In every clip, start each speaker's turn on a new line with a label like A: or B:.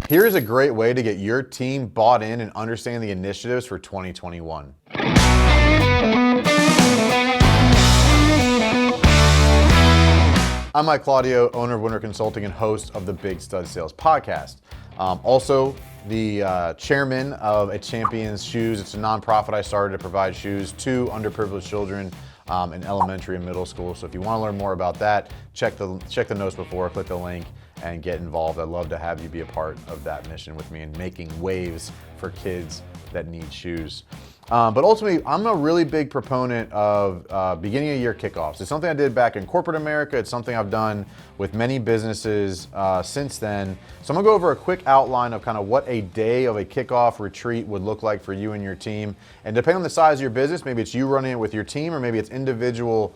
A: Here's a great way to get your team bought in and understand the initiatives for 2021. I'm Mike Claudio, owner of WinRate Consulting and host of the Big Stud Sales Podcast. Also, the chairman of A Champion's Shoes. It's a nonprofit I started to provide shoes to underprivileged children in elementary and middle school. So if you want to learn more about that, check the notes before, click the link, and get involved. I'd love to have you be a part of that mission with me in making waves for kids that need shoes. But ultimately, I'm a really big proponent of beginning of year kickoffs. It's something I did back in corporate America. It's something I've done with many businesses since then. So I'm gonna go over a quick outline of kind of what a day of a kickoff retreat would look like for you and your team. And depending on the size of your business, maybe it's you running it with your team, or maybe it's individual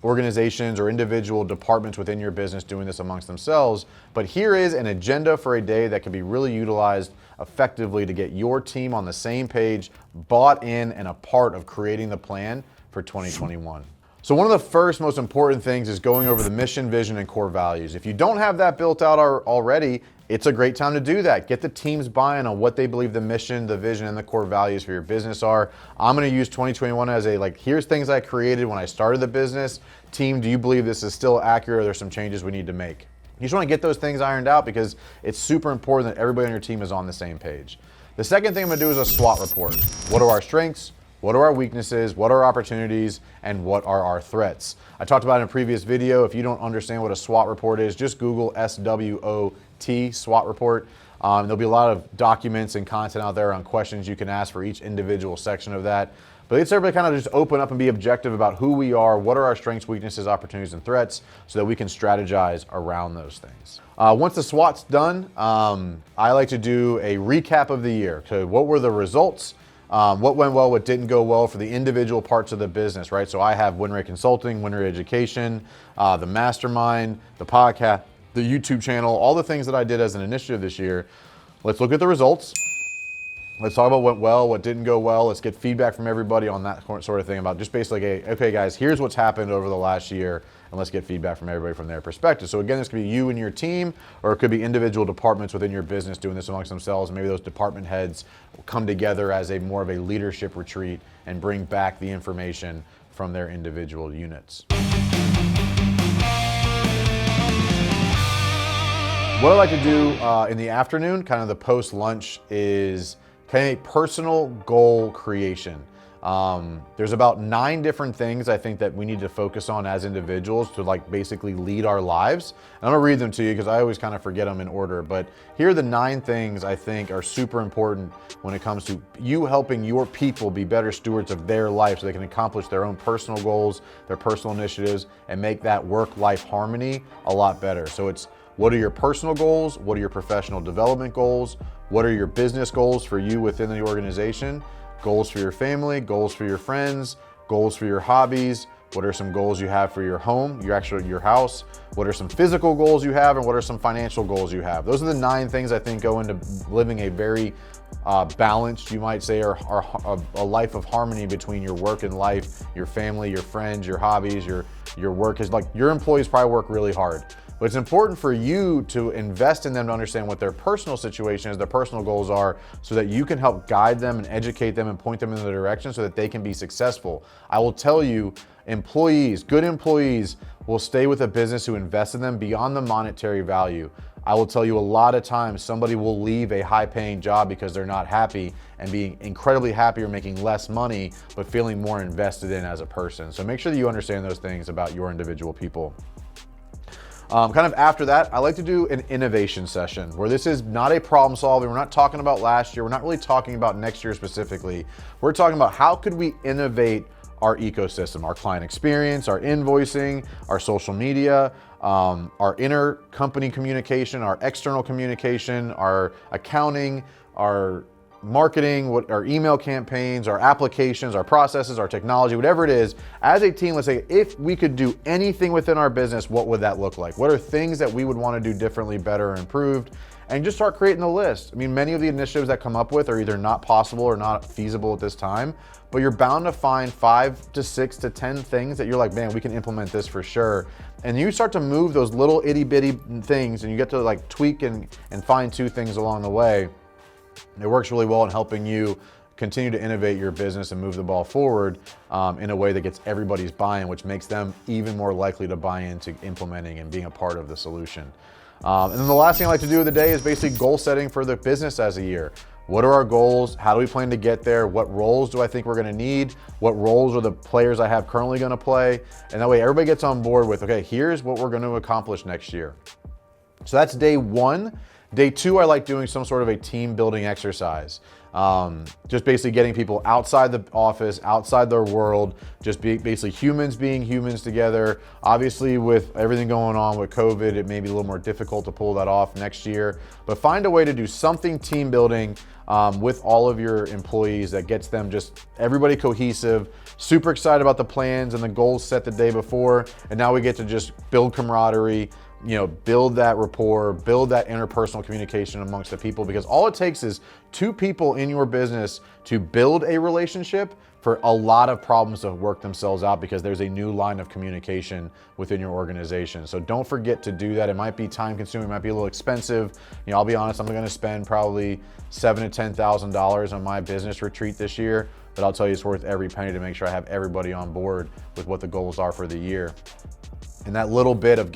A: organizations or individual departments within your business doing this amongst themselves. But here is an agenda for a day that can be really utilized effectively to get your team on the same page, bought in, and a part of creating the plan for 2021. So one of the first most important things is going over the mission, vision, and core values. If you don't have that built out already, it's a great time to do that. Get the team's buy-in on what they believe the mission, the vision, and the core values for your business are. I'm gonna use 2021 as here's things I created when I started the business. Team, do you believe this is still accurate, or there's some changes we need to make? You just wanna get those things ironed out because it's super important that everybody on your team is on the same page. The second thing I'm gonna do is a SWOT report. What are our strengths? What are our weaknesses? What are our opportunities? And what are our threats? I talked about in a previous video. If you don't understand what a SWOT report is, just Google SWOT, SWOT report. There'll be a lot of documents and content out there on questions you can ask for each individual section of that. But it's everybody kind of just open up and be objective about who we are, what are our strengths, weaknesses, opportunities, and threats, so that we can strategize around those things. Once the SWOT's done, I like to do a recap of the year. So what were the results? What went well, what didn't go well for the individual parts of the business, right? So I have WinRate Consulting, WinRate Education, the Mastermind, the podcast, the YouTube channel, all the things that I did as an initiative this year. Let's look at the results. Let's talk about what went well, what didn't go well. Let's get feedback from everybody on that sort of thing about just basically, okay guys, here's what's happened over the last year, and let's get feedback from everybody from their perspective. So again, this could be you and your team, or it could be individual departments within your business doing this amongst themselves. Maybe those department heads will come together as more of a leadership retreat and bring back the information from their individual units. What I like to do in the afternoon, kind of the post-lunch, is kind of personal goal creation. There's about 9 different things I think that we need to focus on as individuals to basically lead our lives. And I'm gonna read them to you because I always kind of forget them in order, but here are the 9 things I think are super important when it comes to you helping your people be better stewards of their life so they can accomplish their own personal goals, their personal initiatives, and make that work-life harmony a lot better. So it's, what are your personal goals? What are your professional development goals? What are your business goals for you within the organization? Goals for your family, goals for your friends, goals for your hobbies. What are some goals you have for your home, your house? What are some physical goals you have, and what are some financial goals you have? Those are the 9 things I think go into living a very balanced, you might say, or a life of harmony between your work and life, your family, your friends, your hobbies, your work. Is your employees probably work really hard. But it's important for you to invest in them to understand what their personal situation is, their personal goals are, so that you can help guide them and educate them and point them in the direction so that they can be successful. I will tell you, good employees will stay with a business who invests in them beyond the monetary value. I will tell you, a lot of times somebody will leave a high-paying job because they're not happy, and being incredibly happy or making less money, but feeling more invested in as a person. So make sure that you understand those things about your individual people. Kind of after that, I like to do an innovation session where this is not a problem solving. We're not talking about last year. We're not really talking about next year specifically. We're talking about how could we innovate our ecosystem, our client experience, our invoicing, our social media, our intercompany communication, our external communication, our accounting, our marketing, what our email campaigns, our applications, our processes, our technology, whatever it is, as a team, let's say if we could do anything within our business, what would that look like? What are things that we would want to do differently, better, or improved? And just start creating the list. I mean, many of the initiatives that come up with are either not possible or not feasible at this time, but you're bound to find 5 to 6 to 10 things that you're like, man, we can implement this for sure. And you start to move those little itty bitty things and you get to like tweak and fine tune things along the way. It works really well in helping you continue to innovate your business and move the ball forward in a way that gets everybody's buy-in, which makes them even more likely to buy into implementing and being a part of the solution. And then the last thing I like to do of the day is basically goal setting for the business as a year. What are our goals? How do we plan to get there? What roles do I think we're gonna need? What roles are the players I have currently gonna play? And that way everybody gets on board with, okay, here's what we're gonna accomplish next year. So that's day one. Day two, I like doing some sort of a team building exercise. Just basically getting people outside the office, outside their world, just basically humans being humans together. Obviously with everything going on with COVID, it may be a little more difficult to pull that off next year, but find a way to do something team building with all of your employees that gets them just everybody cohesive, super excited about the plans and the goals set the day before. And now we get to just build camaraderie, build that rapport, build that interpersonal communication amongst the people, because all it takes is 2 people in your business to build a relationship for a lot of problems to work themselves out, because there's a new line of communication within your organization. So don't forget to do that. It might be time consuming, it might be a little expensive. I'll be honest, I'm gonna spend probably $7,000 to $10,000 on my business retreat this year, but I'll tell you it's worth every penny to make sure I have everybody on board with what the goals are for the year. And that little bit of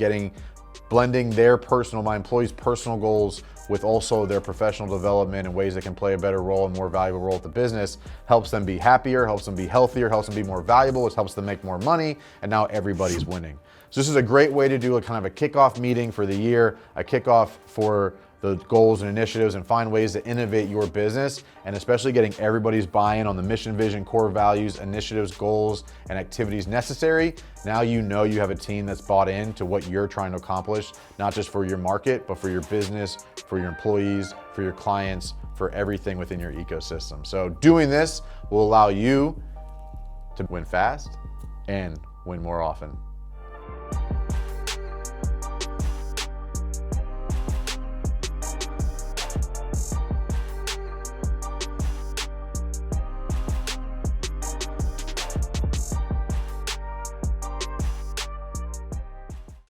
A: blending my employees' personal goals with also their professional development and ways they can play a better role and more valuable role at the business helps them be happier, helps them be healthier, helps them be more valuable, it helps them make more money, and now everybody's winning. So this is a great way to do a kind of a kickoff meeting for the year, a kickoff for the goals and initiatives, and find ways to innovate your business, and especially getting everybody's buy-in on the mission, vision, core values, initiatives, goals, and activities necessary. Now you know you have a team that's bought in to what you're trying to accomplish, not just for your market, but for your business, for your employees, for your clients, for everything within your ecosystem. So doing this will allow you to win fast and win more often.